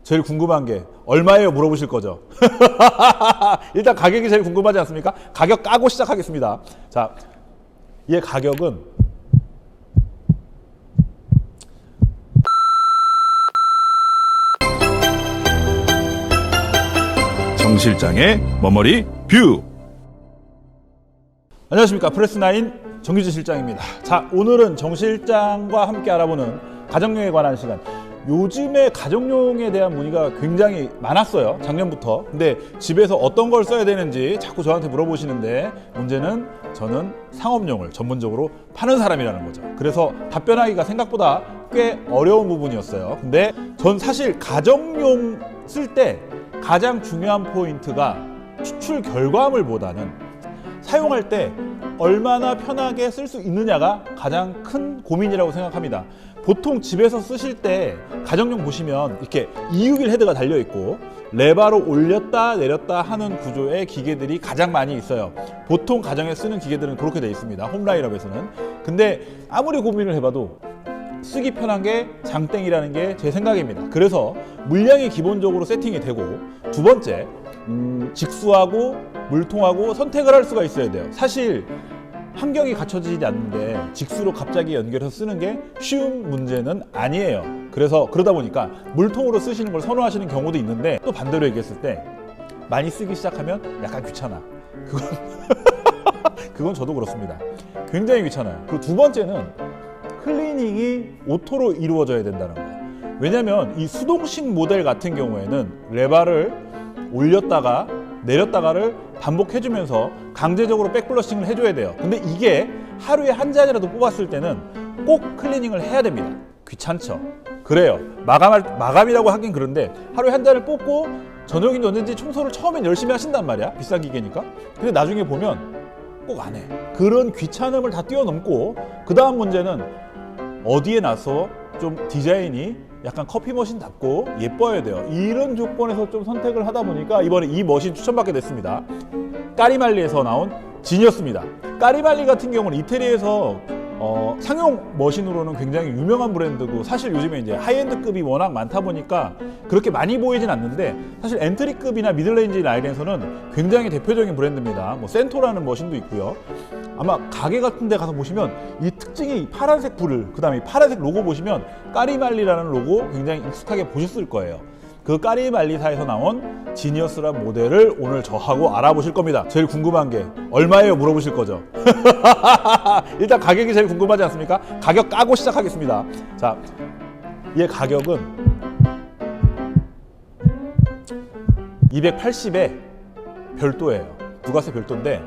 제일 궁금한 게 얼마예요 물어보실 거죠. 일단 가격이 제일 궁금하지 않습니까? 가격 까고 시작하겠습니다. 자, 얘 가격은 정 실장의 머머리 뷰. 안녕하십니까, 프레스9 정규진 실장입니다. 자, 오늘은 정 실장과 함께 알아보는 가정용에 관한 시간. 요즘에 가정용에 대한 문의가 굉장히 많았어요, 작년부터. 근데 집에서 어떤 걸 써야 되는지 자꾸 저한테 물어보시는데, 문제는 저는 상업용을 전문적으로 파는 사람이라는 거죠. 그래서 답변하기가 생각보다 꽤 어려운 부분이었어요. 근데 전 사실 가정용 쓸 때 가장 중요한 포인트가 추출 결과물보다는 사용할 때 얼마나 편하게 쓸 수 있느냐가 가장 큰 고민이라고 생각합니다. 보통 집에서 쓰실 때 가정용 보시면 이렇게 261 헤드가 달려 있고 레바로 올렸다 내렸다 하는 구조의 기계들이 가장 많이 있어요. 보통 가정에 쓰는 기계들은 그렇게 되어 있습니다, 홈라인업에서는. 근데 아무리 고민을 해봐도 쓰기 편한 게 장땡이라는 게 제 생각입니다. 그래서 물량이 기본적으로 세팅이 되고, 두 번째 직수하고 물통하고 선택을 할 수가 있어야 돼요. 사실 환경이 갖춰지지 않는데 직수로 갑자기 연결해서 쓰는 게 쉬운 문제는 아니에요. 그래서 그러다 보니까 물통으로 쓰시는 걸 선호하시는 경우도 있는데, 또 반대로 얘기했을 때 많이 쓰기 시작하면 약간 귀찮아. 그건 저도 그렇습니다. 굉장히 귀찮아요. 그리고 두 번째는 클리닝이 오토로 이루어져야 된다는 거예요. 왜냐면 이 수동식 모델 같은 경우에는 레바를 올렸다가 내렸다가를 반복해주면서 강제적으로 백플러싱을 해줘야 돼요. 근데 이게 하루에 한 잔이라도 뽑았을 때는 꼭 클리닝을 해야 됩니다. 귀찮죠? 그래요. 마감이라고 하긴 그런데 하루에 한 잔을 뽑고 저녁인지 언제인지 청소를 처음엔 열심히 하신단 말이야, 비싼 기계니까. 근데 나중에 보면 꼭 안 해. 그런 귀찮음을 다 뛰어넘고, 그 다음 문제는 어디에 놔서 좀 디자인이 약간 커피 머신답고 예뻐야 돼요. 이런 조건에서 좀 선택을 하다 보니까 이번에 이 머신 추천받게 됐습니다. 까리말리에서 나온 지니어스입니다. 까리말리 같은 경우는 이태리에서 상용 머신으로는 굉장히 유명한 브랜드고, 사실 요즘에 이제 하이엔드급이 워낙 많다 보니까 그렇게 많이 보이진 않는데, 사실 엔트리급이나 미들레인지 라인에서는 굉장히 대표적인 브랜드입니다. 뭐 센토라는 머신도 있고요. 아마 가게 같은 데 가서 보시면 이 특징이 파란색 불을, 그 다음에 파란색 로고 보시면 까리말리라는 로고 굉장히 익숙하게 보셨을 거예요. 그 까리말리사에서 나온 지니어스란 모델을 오늘 저하고 알아보실 겁니다. 제일 궁금한 게 얼마예요 물어보실 거죠. 일단 가격이 제일 궁금하지 않습니까? 가격 까고 시작하겠습니다. 자, 얘 가격은 280에 별도예요. 부가세 별도인데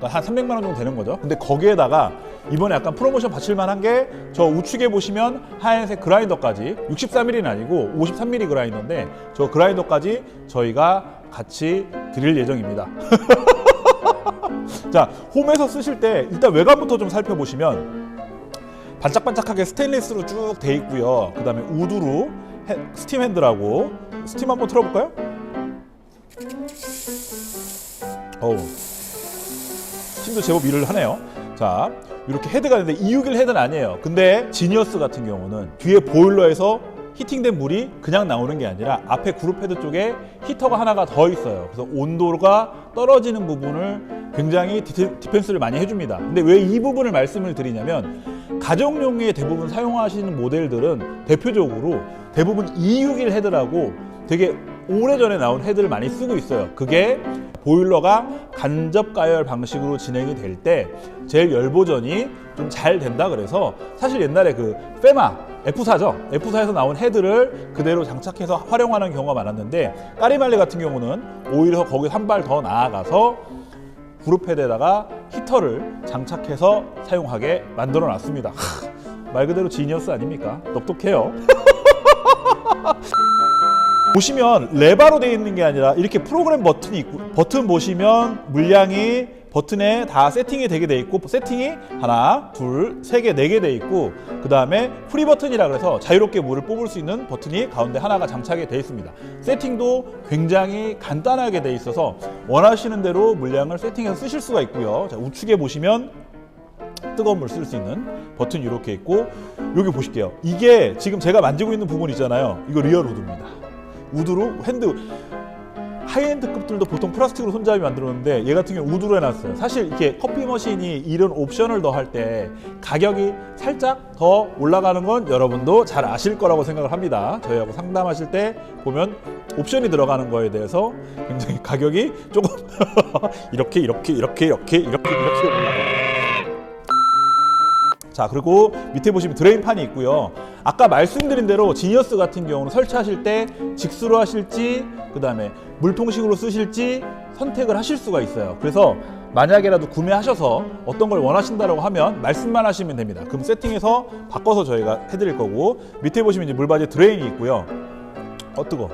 한 300만 원 정도 되는 거죠. 근데 거기에다가 이번에 약간 프로모션 받칠 만한 게, 저 우측에 보시면 하얀색 그라인더까지, 63mm는 아니고 53mm 그라인더인데 저 그라인더까지 저희가 같이 드릴 예정입니다. 자, 홈에서 쓰실 때 일단 외관부터 좀 살펴보시면 반짝반짝하게 스테인리스로 쭉 돼 있고요. 그 다음에 우드로 스팀 핸들하고, 스팀 한번 틀어볼까요? 어우, 스팀도 제법 일을 하네요. 자, 이렇게 헤드가 있는데 261 헤드는 아니에요. 근데 지니어스 같은 경우는 뒤에 보일러에서 히팅된 물이 그냥 나오는 게 아니라 앞에 그룹 헤드 쪽에 히터가 하나가 더 있어요. 그래서 온도가 떨어지는 부분을 굉장히 디펜스를 많이 해줍니다. 근데 왜 이 부분을 말씀을 드리냐면, 가정용에 대부분 사용하시는 모델들은 대표적으로 대부분 261 헤드라고 되게 오래전에 나온 헤드를 많이 쓰고 있어요. 그게 보일러가 간접 가열 방식으로 진행이 될 때 제일 열 보전이 좀 잘 된다 그래서, 사실 옛날에 그 페마 F4죠. F4에서 나온 헤드를 그대로 장착해서 활용하는 경우가 많았는데, 까리말리 같은 경우는 오히려 거기서 한 발 더 나아가서 그룹 헤드에다가 히터를 장착해서 사용하게 만들어 놨습니다. 말 그대로 지니어스 아닙니까? 똑똑해요. 보시면 레바로 되어 있는 게 아니라 이렇게 프로그램 버튼이 있고, 버튼 보시면 물량이 버튼에 다 세팅이 되게 돼 있고, 세팅이 하나, 둘, 세 개, 네 개 돼 있고, 그 다음에 프리 버튼이라 그래서 자유롭게 물을 뽑을 수 있는 버튼이 가운데 하나가 장착이 되어 있습니다. 세팅도 굉장히 간단하게 돼 있어서 원하시는 대로 물량을 세팅해서 쓰실 수가 있고요. 자, 우측에 보시면 뜨거운 물 쓸 수 있는 버튼이 이렇게 있고, 여기 보실게요. 이게 지금 제가 만지고 있는 부분 있잖아요. 이거 리얼 우드입니다. 우드로 핸드 하이엔드급들도 보통 플라스틱으로 손잡이 만들었는데 얘 같은 경우 우드로 해놨어요. 사실 이렇게 커피 머신이 이런 옵션을 더할 때 가격이 살짝 더 올라가는 건 여러분도 잘 아실 거라고 생각을 합니다. 저희하고 상담하실 때 보면 옵션이 들어가는 거에 대해서 굉장히 가격이 조금 이렇게 올라가요. 자, 그리고 밑에 보시면 드레인판이 있고요. 아까 말씀드린 대로 지니어스 같은 경우는 설치하실 때 직수로 하실지 그 다음에 물통식으로 쓰실지 선택을 하실 수가 있어요. 그래서 만약에라도 구매하셔서 어떤 걸 원하신다고 하면 말씀만 하시면 됩니다. 그럼 세팅해서 바꿔서 저희가 해드릴 거고, 밑에 보시면 이제 물바지 드레인이 있고요. 뜨거.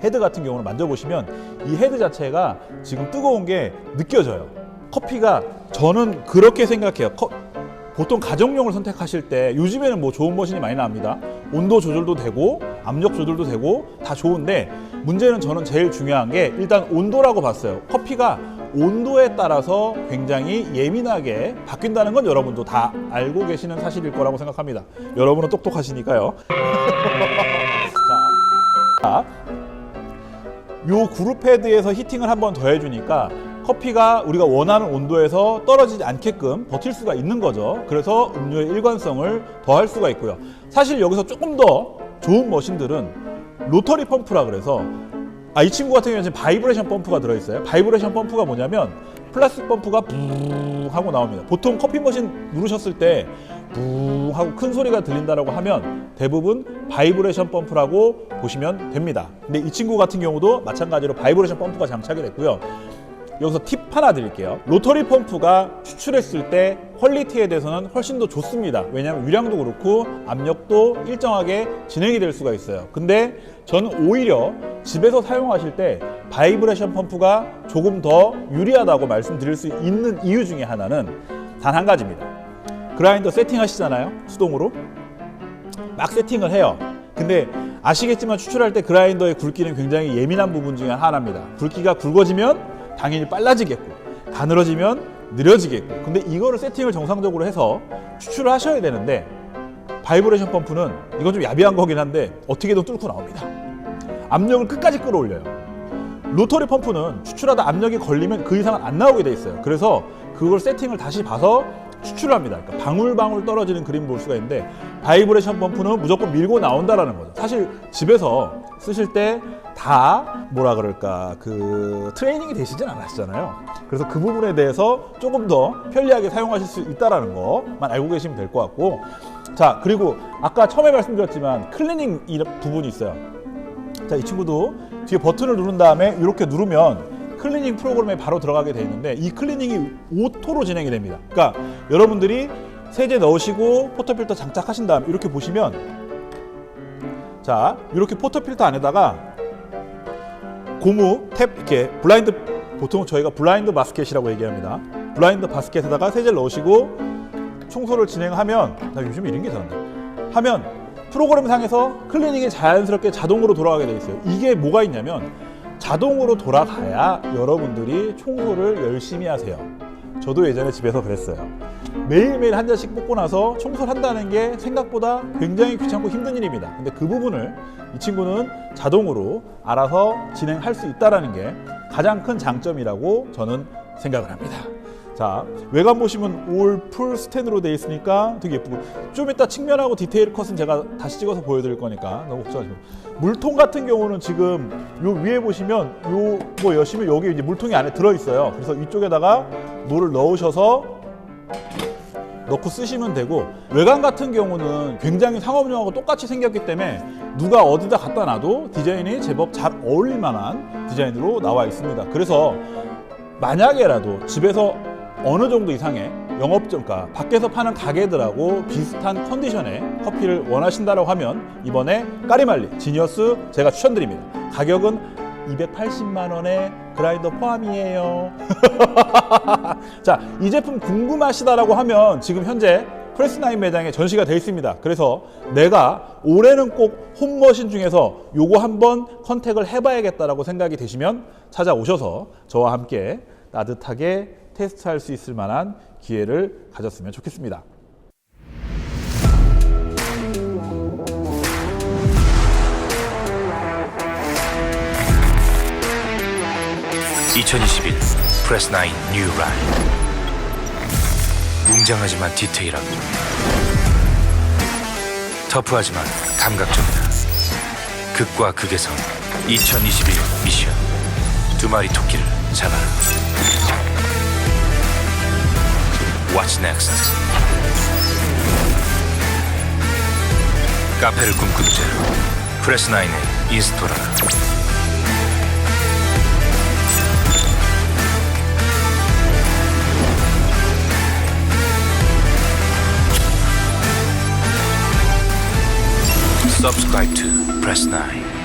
헤드 같은 경우는 만져보시면 이 헤드 자체가 지금 뜨거운 게 느껴져요. 커피가 저는 그렇게 생각해요. 보통 가정용을 선택하실 때 요즘에는 뭐 좋은 머신이 많이 나옵니다. 온도 조절도 되고 압력 조절도 되고 다 좋은데, 문제는 저는 제일 중요한 게 일단 온도라고 봤어요. 커피가 온도에 따라서 굉장히 예민하게 바뀐다는 건 여러분도 다 알고 계시는 사실일 거라고 생각합니다. 여러분은 똑똑하시니까요. 자, 요 그룹 헤드에서 히팅을 한 번 더 해주니까 커피가 우리가 원하는 온도에서 떨어지지 않게끔 버틸 수가 있는 거죠. 그래서 음료의 일관성을 더할 수가 있고요. 사실 여기서 조금 더 좋은 머신들은 로터리 펌프라 그래서 이 친구 같은 경우는 지금 바이브레이션 펌프가 들어있어요. 바이브레이션 펌프가 뭐냐면 플라스틱 펌프가 붕 하고 나옵니다. 보통 커피 머신 누르셨을 때 붕 하고 큰 소리가 들린다라고 하면 대부분 바이브레이션 펌프라고 보시면 됩니다. 근데 이 친구 같은 경우도 마찬가지로 바이브레이션 펌프가 장착이 됐고요. 여기서 팁 하나 드릴게요. 로터리 펌프가 추출했을 때 퀄리티에 대해서는 훨씬 더 좋습니다. 왜냐하면 위량도 그렇고 압력도 일정하게 진행이 될 수가 있어요. 근데 저는 오히려 집에서 사용하실 때 바이브레이션 펌프가 조금 더 유리하다고 말씀드릴 수 있는 이유 중에 하나는 단 한 가지입니다. 그라인더 세팅하시잖아요. 수동으로 막 세팅을 해요. 근데 아시겠지만 추출할 때 그라인더의 굵기는 굉장히 예민한 부분 중에 하나입니다. 굵기가 굵어지면 당연히 빨라지겠고 가늘어지면 느려지겠고, 근데 이거를 세팅을 정상적으로 해서 추출을 하셔야 되는데 바이브레이션 펌프는 이건 좀 야비한 거긴 한데 어떻게든 뚫고 나옵니다. 압력을 끝까지 끌어올려요. 로터리 펌프는 추출하다 압력이 걸리면 그 이상은 안 나오게 돼 있어요. 그래서 그걸 세팅을 다시 봐서 추출을 합니다. 그러니까 방울방울 떨어지는 그림 볼 수가 있는데, 바이브레이션 펌프는 무조건 밀고 나온다라는 거죠. 사실 집에서 쓰실 때 다 뭐라 그럴까 그 트레이닝이 되시진 않았잖아요. 그래서 그 부분에 대해서 조금 더 편리하게 사용하실 수 있다라는 거만 알고 계시면 될 것 같고, 자, 그리고 아까 처음에 말씀드렸지만 클리닝 이 부분이 있어요. 자, 이 친구도 뒤에 버튼을 누른 다음에 이렇게 누르면 클리닝 프로그램에 바로 들어가게 돼 있는데, 이 클리닝이 오토로 진행이 됩니다. 그러니까 여러분들이 세제 넣으시고 포터필터 장착하신 다음에 이렇게 보시면, 자, 이렇게 포터필터 안에다가 고무 탭 이렇게 블라인드, 보통 저희가 블라인드 바스켓이라고 얘기합니다. 블라인드 바스켓에다가 세제를 넣으시고 청소를 진행하면, 나 요즘 이런 게 잘한다 하면 프로그램 상에서 클리닝이 자연스럽게 자동으로 돌아가게 돼 있어요. 이게 뭐가 있냐면 자동으로 돌아가야 여러분들이 청소를 열심히 하세요. 저도 예전에 집에서 그랬어요. 매일매일 한 잔씩 뽑고 나서 청소를 한다는 게 생각보다 굉장히 귀찮고 힘든 일입니다. 근데 그 부분을 이 친구는 자동으로 알아서 진행할 수 있다는 게 가장 큰 장점이라고 저는 생각을 합니다. 자, 외관 보시면 올 풀 스텐으로 되어 있으니까 되게 예쁘고, 좀 이따 측면하고 디테일 컷은 제가 다시 찍어서 보여드릴 거니까 너무 걱정하지 마세요. 물통 같은 경우는 지금 요 위에 보시면 요 뭐 여시면 여기 이제 물통이 안에 들어 있어요. 그래서 이쪽에다가 물을 넣으셔서 넣고 쓰시면 되고, 외관 같은 경우는 굉장히 상업용하고 똑같이 생겼기 때문에 누가 어디다 갖다 놔도 디자인이 제법 잘 어울릴 만한 디자인으로 나와 있습니다. 그래서 만약에라도 집에서 어느 정도 이상의 영업점, 그러니까 밖에서 파는 가게들하고 비슷한 컨디션의 커피를 원하신다고 하면 이번에 까리말리 지니어스 제가 추천드립니다. 가격은 280만 원에 그라인더 포함이에요. 자, 이 제품 궁금하시다라고 하면 지금 현재 프레스9 매장에 전시가 되어 있습니다. 그래서 내가 올해는 꼭 홈머신 중에서 요거 한번 컨택을 해봐야겠다라고 생각이 되시면 찾아오셔서 저와 함께 따뜻하게 테스트할 수 있을 만한 기회를 가졌으면 좋겠습니다. 2021 프레스 9 뉴 라인. 웅장하지만 디테일하고 터프하지만 감각적이다. 극과 극에서 2021 미션. 두 마리 토끼를 잡아라. What's next? 카페를 꿈꾸는 자 프레스 9의 인스토라. Subscribe to Press 9.